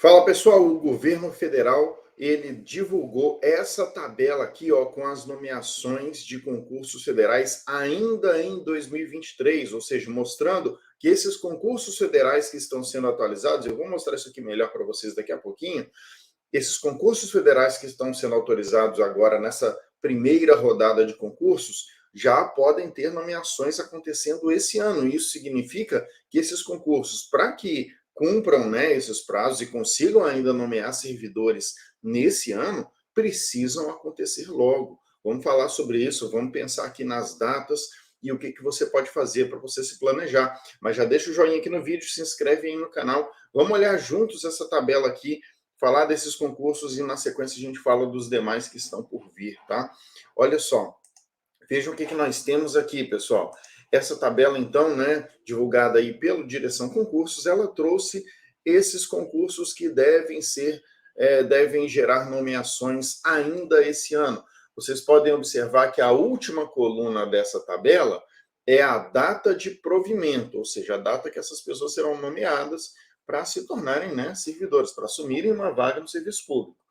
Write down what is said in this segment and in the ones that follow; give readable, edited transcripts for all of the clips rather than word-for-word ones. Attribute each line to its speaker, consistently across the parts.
Speaker 1: Fala pessoal, o governo federal ele divulgou essa tabela aqui, ó, com as nomeações de concursos federais ainda em 2023, ou seja, mostrando que esses concursos federais que estão sendo atualizados, eu vou mostrar isso aqui melhor para vocês daqui a pouquinho. Esses concursos federais que estão sendo autorizados agora nessa primeira rodada de concursos já podem ter nomeações acontecendo esse ano. Isso significa que esses concursos, para que cumpram, né, esses prazos e consigam ainda nomear servidores nesse ano, precisam acontecer logo. Vamos falar sobre isso, vamos pensar aqui nas datas e o que você pode fazer para você se planejar. Mas já deixa o joinha aqui no vídeo, se inscreve aí no canal. Vamos olhar juntos essa tabela aqui, falar desses concursos e na sequência a gente fala dos demais que estão por vir, tá? Olha só, vejam o que nós temos aqui, pessoal. Essa tabela, então, né, divulgada aí pelo Direção Concursos, ela trouxe esses concursos que devem gerar nomeações ainda esse ano. Vocês podem observar que a última coluna dessa tabela é a data de provimento, ou seja, a data que essas pessoas serão nomeadas para se tornarem, né, servidores, para assumirem uma vaga no serviço público.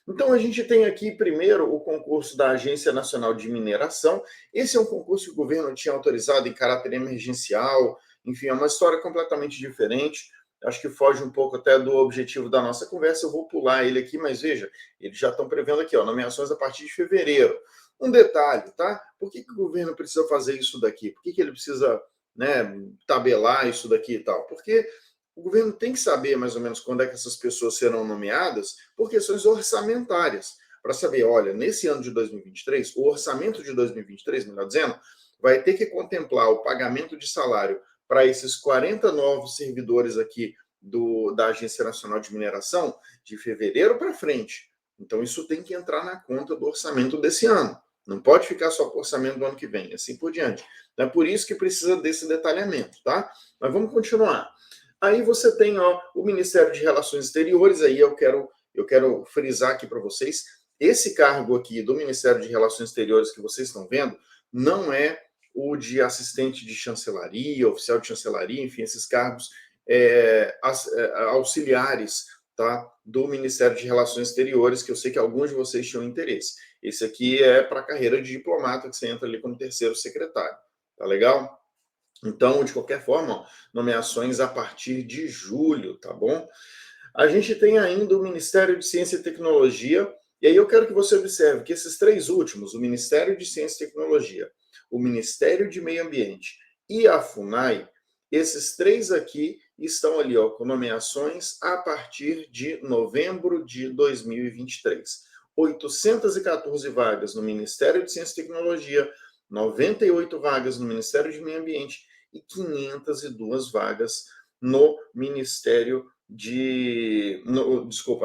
Speaker 1: Então, a gente tem aqui, primeiro, o concurso da Agência Nacional de Mineração. Esse é um concurso que o governo tinha autorizado em caráter emergencial. Enfim, é uma história completamente diferente. Acho que foge um pouco até do objetivo da nossa conversa. Eu vou pular ele aqui, mas veja, eles já estão prevendo aqui, ó, nomeações a partir de fevereiro. Um detalhe, tá? Por que o governo precisa fazer isso daqui? Por que ele precisa, né, tabelar isso daqui e tal? Porque o governo tem que saber mais ou menos quando é que essas pessoas serão nomeadas por questões orçamentárias. Para saber, olha, nesse ano de 2023, o orçamento de 2023, melhor dizendo, vai ter que contemplar o pagamento de salário para esses 40 novos servidores aqui da Agência Nacional de Mineração de fevereiro para frente. Então, isso tem que entrar na conta do orçamento desse ano. Não pode ficar só com o orçamento do ano que vem, assim por diante. Então, é por isso que precisa desse detalhamento, tá? Mas vamos continuar. Aí você tem, ó, o Ministério de Relações Exteriores, aí eu quero frisar aqui para vocês, esse cargo aqui do Ministério de Relações Exteriores que vocês estão vendo, não é o de assistente de chancelaria, oficial de chancelaria, enfim, esses cargos auxiliares, tá, do Ministério de Relações Exteriores, que eu sei que alguns de vocês tinham interesse. Esse aqui é para a carreira de diplomata, que você entra ali como terceiro secretário. Tá legal? Então, de qualquer forma, ó, nomeações a partir de julho, tá bom? A gente tem ainda o Ministério de Ciência e Tecnologia, e aí eu quero que você observe que esses três últimos, o Ministério de Ciência e Tecnologia, o Ministério de Meio Ambiente e a FUNAI, esses três aqui estão ali, ó, com nomeações a partir de novembro de 2023. 814 vagas no Ministério de Ciência e Tecnologia, 98 vagas no Ministério de Meio Ambiente e 502 vagas no Ministério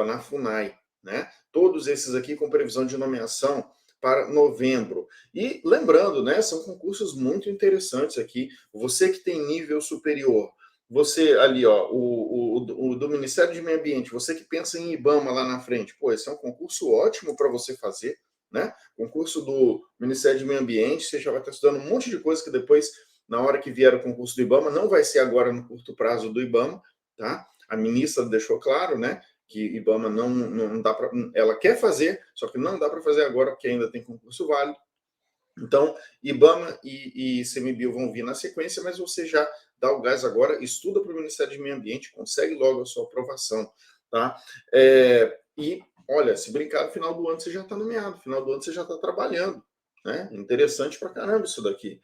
Speaker 1: na FUNAI, né? Todos esses aqui com previsão de nomeação para novembro. E lembrando, né, são concursos muito interessantes aqui. Você que tem nível superior, você ali, ó, o do Ministério de Meio Ambiente, você que pensa em IBAMA lá na frente, pô, esse é um concurso ótimo para você fazer, né? Concurso do Ministério de Meio Ambiente, você já vai estar estudando um monte de coisa que depois, na hora que vier o concurso do IBAMA, não vai ser agora no curto prazo do IBAMA, tá? A ministra deixou claro, né, que IBAMA não dá para, ela quer fazer, só que não dá para fazer agora porque ainda tem concurso válido. Então, IBAMA e ICMBio vão vir na sequência, mas você já dá o gás agora, estuda para o Ministério de Meio Ambiente, consegue logo a sua aprovação, tá? E, olha, se brincar, no final do ano você já está nomeado, no final do ano você já está trabalhando, né? Interessante pra caramba isso daqui.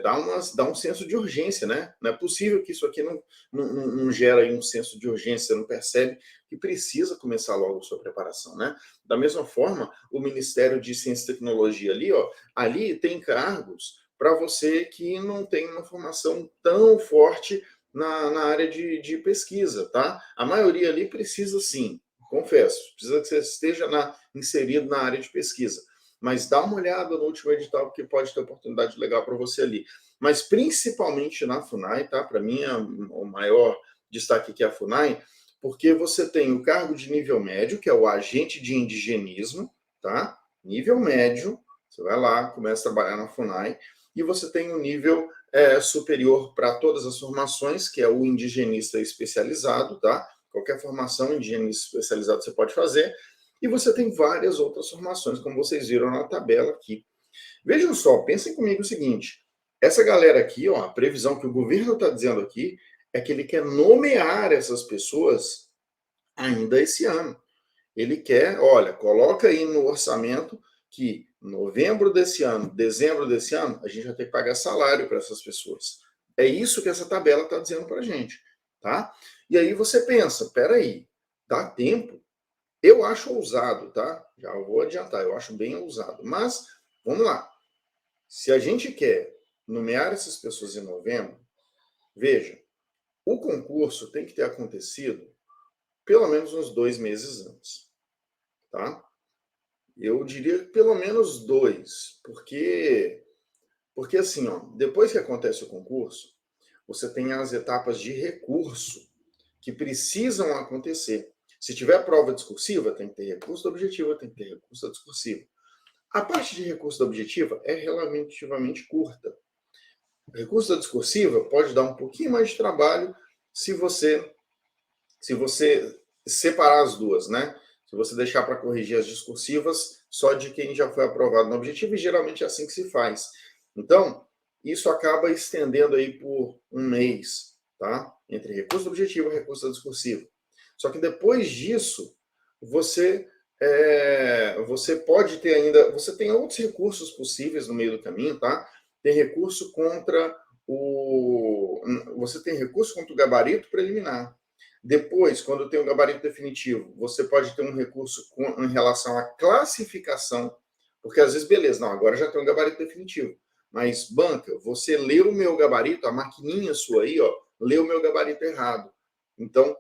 Speaker 1: Dá um senso de urgência, né? Não é possível que isso aqui não gera aí um senso de urgência, você não percebe que precisa começar logo a sua preparação, né? Da mesma forma, o Ministério de Ciência e Tecnologia ali, ó, ali tem cargos para você que não tem uma formação tão forte na área de pesquisa, tá? A maioria ali precisa sim, confesso, precisa que você esteja inserido na área de pesquisa. Mas dá uma olhada no último edital, porque pode ter oportunidade legal para você ali. Mas principalmente na FUNAI, tá? Para mim, o maior destaque aqui é a FUNAI, porque você tem o cargo de nível médio, que é o agente de indigenismo, tá? Nível médio, você vai lá, começa a trabalhar na FUNAI, e você tem o nível superior para todas as formações, que é o indigenista especializado, tá? qualquer formação em higiene especializada você pode fazer, e você tem várias outras formações, como vocês viram na tabela aqui. Vejam só, pensem comigo o seguinte, essa galera aqui, ó, a previsão que o governo está dizendo aqui é que ele quer nomear essas pessoas ainda esse ano. Ele quer, olha, coloca aí no orçamento que novembro desse ano, dezembro desse ano, a gente vai ter que pagar salário para essas pessoas. É isso que essa tabela está dizendo para a gente, tá? E aí você pensa, peraí, dá tempo? Eu acho ousado, tá? Já vou adiantar, eu acho bem ousado. Mas, vamos lá. Se a gente quer nomear essas pessoas em novembro, veja, o concurso tem que ter acontecido pelo menos uns 2 meses antes, tá? Eu diria pelo menos 2, porque assim, ó, depois que acontece o concurso, você tem as etapas de recurso que precisam acontecer. Se tiver prova discursiva, tem que ter recurso da objetiva, tem que ter recurso da discursiva. A parte de recurso da objetiva é relativamente curta. O recurso da discursiva pode dar um pouquinho mais de trabalho se você separar as duas, né? Se você deixar para corrigir as discursivas só de quem já foi aprovado no objetivo, e geralmente é assim que se faz. Então, isso acaba estendendo aí por um mês, tá? Entre recurso do objetivo e recurso da discursiva. Só que depois disso, você pode ter ainda, você tem outros recursos possíveis no meio do caminho, tá? Tem recurso contra você tem recurso contra o gabarito preliminar. Depois, quando tem o gabarito definitivo, você pode ter um recurso em relação à classificação, porque às vezes, beleza, não, agora já tem um gabarito definitivo. Mas, banca, você leu o meu gabarito, a maquininha sua aí, ó, leu o meu gabarito errado. Então,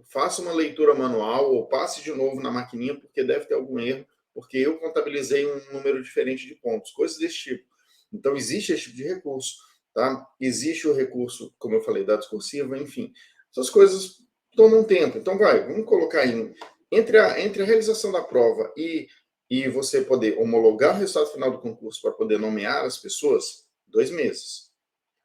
Speaker 1: faça uma leitura manual ou passe de novo na maquininha, porque deve ter algum erro, porque eu contabilizei um número diferente de pontos, coisas desse tipo. Então, existe esse tipo de recurso, tá? Existe o recurso, como eu falei, da discursiva, enfim. Essas coisas tomam tempo. Então, vamos colocar aí, entre a realização da prova e você poder homologar o resultado final do concurso para poder nomear as pessoas, 2 meses.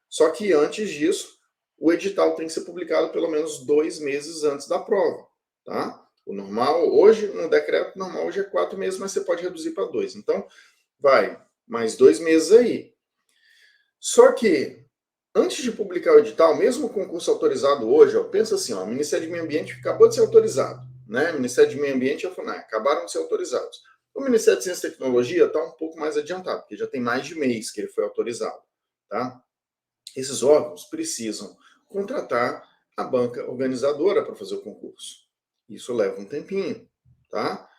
Speaker 1: Só que antes disso, o edital tem que ser publicado pelo menos 2 meses antes da prova, tá? O normal, hoje, no decreto normal, hoje é 4 meses, mas você pode reduzir para 2. Então, mais 2 meses aí. Só que, antes de publicar o edital, mesmo o concurso autorizado hoje, ó, pensa assim, ó, o Ministério do Meio Ambiente acabou de ser autorizado, né? O Ministério do Meio Ambiente e a FUNAI acabaram de ser autorizados. O Ministério de Ciência e Tecnologia está um pouco mais adiantado, porque já tem mais de mês que ele foi autorizado, tá? Esses órgãos precisam contratar a banca organizadora para fazer o concurso. Isso leva um tempinho, tá?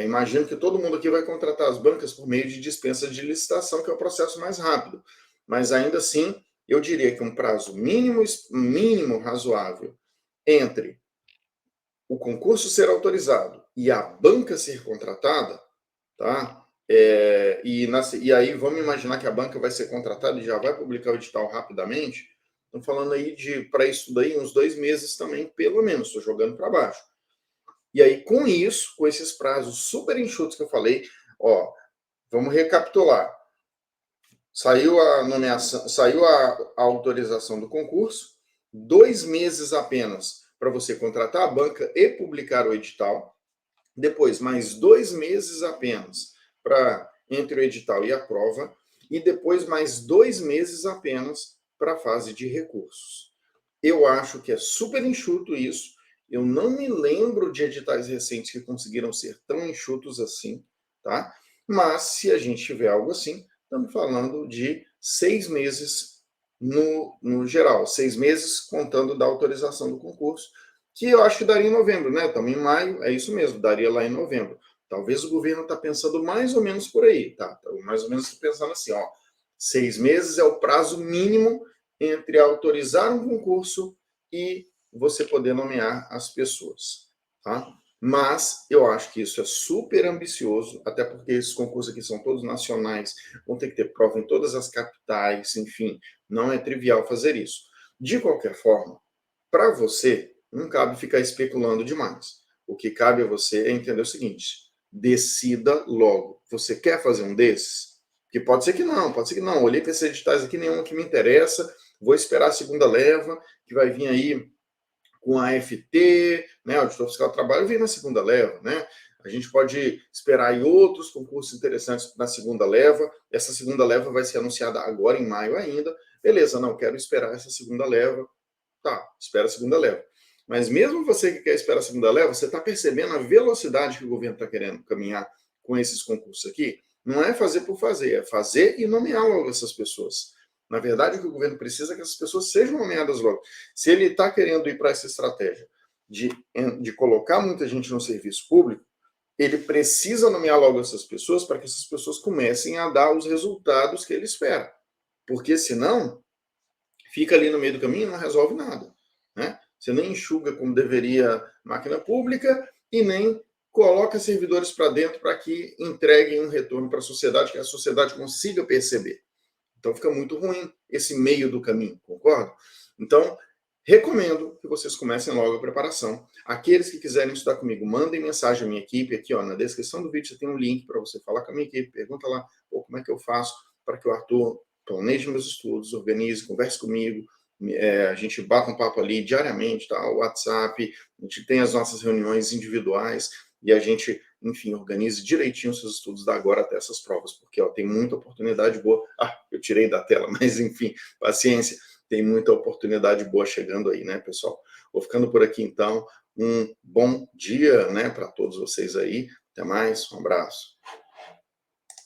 Speaker 1: Imagino que todo mundo aqui vai contratar as bancas por meio de dispensa de licitação, que é o processo mais rápido. Mas ainda assim, eu diria que um prazo mínimo razoável entre o concurso ser autorizado e a banca ser contratada, tá? E aí vamos imaginar que a banca vai ser contratada e já vai publicar o edital rapidamente. Estamos falando aí para isso daí, uns 2 meses também, pelo menos, estou jogando para baixo. E aí, com isso, com esses prazos super enxutos que eu falei, ó, vamos recapitular. Saiu a nomeação, saiu a autorização do concurso, 2 meses apenas para você contratar a banca e publicar o edital. Depois, mais 2 meses apenas para entre o edital e a prova. E depois, mais 2 meses apenas para a fase de recursos. Eu acho que é super enxuto isso. Eu não me lembro de editais recentes que conseguiram ser tão enxutos assim, tá? Mas se a gente tiver algo assim, estamos falando de 6 meses no geral, 6 meses contando da autorização do concurso, que eu acho que daria em novembro, né? Estamos em maio, é isso mesmo, daria lá em novembro. Talvez o governo está pensando mais ou menos por aí, tá? Mais ou menos pensando assim, ó, 6 meses é o prazo mínimo entre autorizar um concurso e você poder nomear as pessoas, tá? Mas eu acho que isso é super ambicioso, até porque esses concursos aqui são todos nacionais, vão ter que ter prova em todas as capitais, enfim, não é trivial fazer isso. De qualquer forma, para você, não cabe ficar especulando demais. O que cabe a você é entender o seguinte: decida logo. Você quer fazer um desses? Que pode ser que não, pode ser que não. Olhei para esses editais aqui, nenhum que me interessa. Vou esperar a segunda leva, que vai vir aí com a AFT, né? O auditor fiscal do trabalho vem na segunda leva, né? A gente pode esperar aí outros concursos interessantes na segunda leva. Essa segunda leva vai ser anunciada agora em maio ainda. Beleza, não, quero esperar essa segunda leva. Tá, espera a segunda leva. Mas mesmo você que quer esperar a segunda leva, você está percebendo a velocidade que o governo está querendo caminhar com esses concursos aqui? Não é fazer por fazer, é fazer e nomear logo essas pessoas. Na verdade, o que o governo precisa é que essas pessoas sejam nomeadas logo. Se ele está querendo ir para essa estratégia de colocar muita gente no serviço público, ele precisa nomear logo essas pessoas para que essas pessoas comecem a dar os resultados que ele espera. Porque senão, fica ali no meio do caminho e não resolve nada, né? Você nem enxuga como deveria a máquina pública e nem coloca servidores para dentro para que entreguem um retorno para a sociedade, que a sociedade consiga perceber. Então fica muito ruim esse meio do caminho, concorda? Então, recomendo que vocês comecem logo a preparação. Aqueles que quiserem estudar comigo, mandem mensagem à minha equipe. Aqui, ó, na descrição do vídeo você tem um link para você falar com a minha equipe. Pergunta lá, como é que eu faço para que o Arthur planeje meus estudos, organize, converse comigo. A gente bate um papo ali diariamente, tá? O WhatsApp, a gente tem as nossas reuniões individuais e a gente, enfim, organize direitinho os seus estudos da agora até essas provas, porque ó, tem muita oportunidade boa. Eu tirei da tela, mas enfim, paciência, tem muita oportunidade boa chegando aí, né, pessoal? Vou ficando por aqui então. Um bom dia, né, para todos vocês aí. Até mais, um abraço.